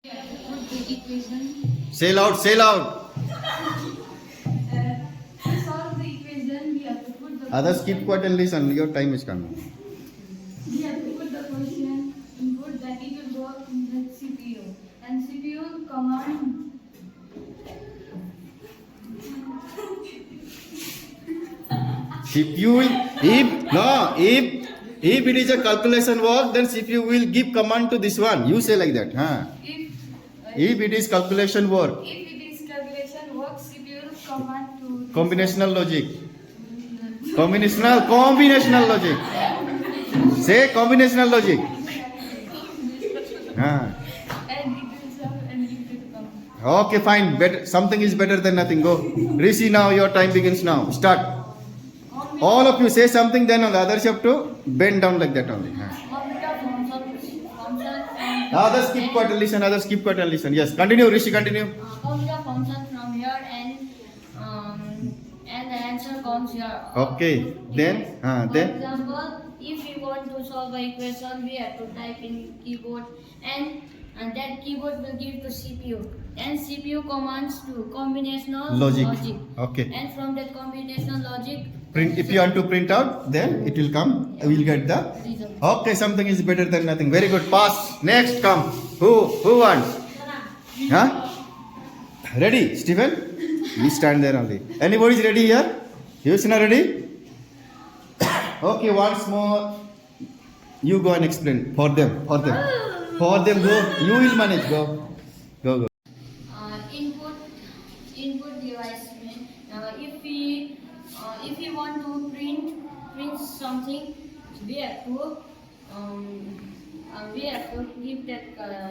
Put the equation. Say loud, say loud. To solve the equation, we have to put the Others keep quiet and listen. Your time is coming. we have to put the question input that it will go in the CPU. And CPU command CPU will, if it is a calculation work, then CPU will give command to this one. You say like that, huh? If it is calculation work, if it is calculation work, CPU will command to combinational logic, combinational logic. Say combinational logic. Huh. and it will solve and it will come. Okay, fine. Better, something is better than nothing. Go. Rishi, now your time begins now. Start. All of you say something, then on the others you have to bend down like that only. Others keep quiet and listen. Others keep quiet and listen. Yes, continue, Rishi. Continue. Copy the function from here and the answer comes here. Okay. Then, For then. example, if we want to solve an equation, we have to type in keyboard and that keyboard will give to CPU. And CPU commands to combinational Logic. logic. Okay. And from that combinational logic, Print. If you want to print out, then it will come. We will get the. result. Okay, something is better than nothing. Very good. Pass. Next, come. Who wants? Huh? Ready, Stephen? You stand there only. Anybody is ready here? You is not ready? Okay, once more. You go and explain for them. For them. For them. Go. You will manage. Go. Go. Input device mean if we want to print something, we have to give that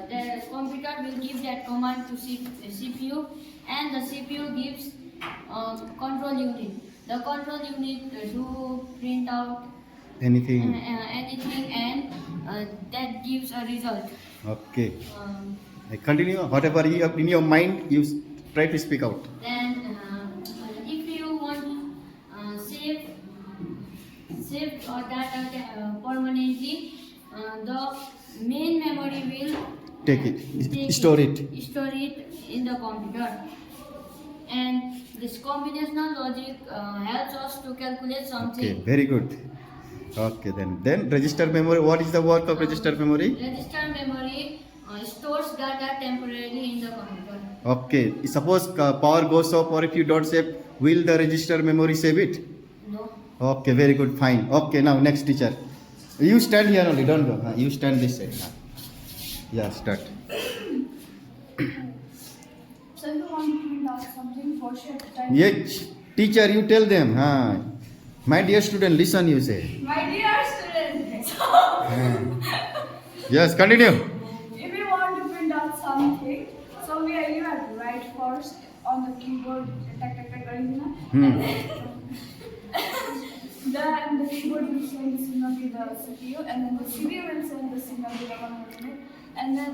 the computer will give that command to CPU, and the CPU gives control unit. The control unit to print out Anything. anything, and that gives a result. Okay. Continue. Whatever you have in your mind, you try to speak out. Then, if you want save data permanently, the main memory will Take it. Store it. store it in the computer. And this combinational logic helps us to calculate something. Okay. Very good. Okay. Then register memory. What is the work of register memory? Register memory stores data temporarily in the computer. Okay. Suppose power goes off, or if you don't save, will the register memory save it? No. Okay. Very good. Fine. Okay. Now next teacher. You stand here only. Don't go. You stand this side. Yeah. Start. So you want to print out something for sure. Yes. Teacher, you tell them. My dear student, listen. You say. My dear students, Yes. Continue. if you want to print out something, so you have to write first on the keyboard, Hmm. then the keyboard will send the signal to the CPU, and then the CPU will send the signal to the computer, and then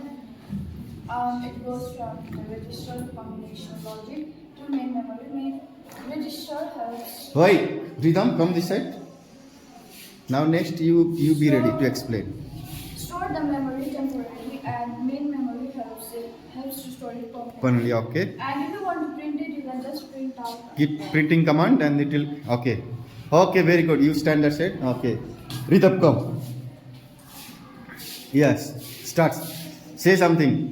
it goes from the register combination logic to main memory. Main register helps. Why? Rhythm, come this side. Now next you be ready to explain. Store the memory temporarily, and main memory helps to store it permanently. Finally, okay. And if you want to print it, you can just print out. Give printing command and it will. Okay. Okay, very good. You stand that side. Okay. Rhythm, come. Yes. Start. Say something.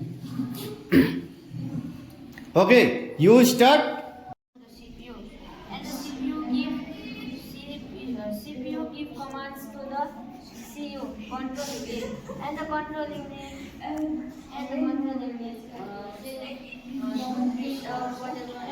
Okay. You start. The CPU, and the CPU give commands to the CPU control unit, and the control unit print whatever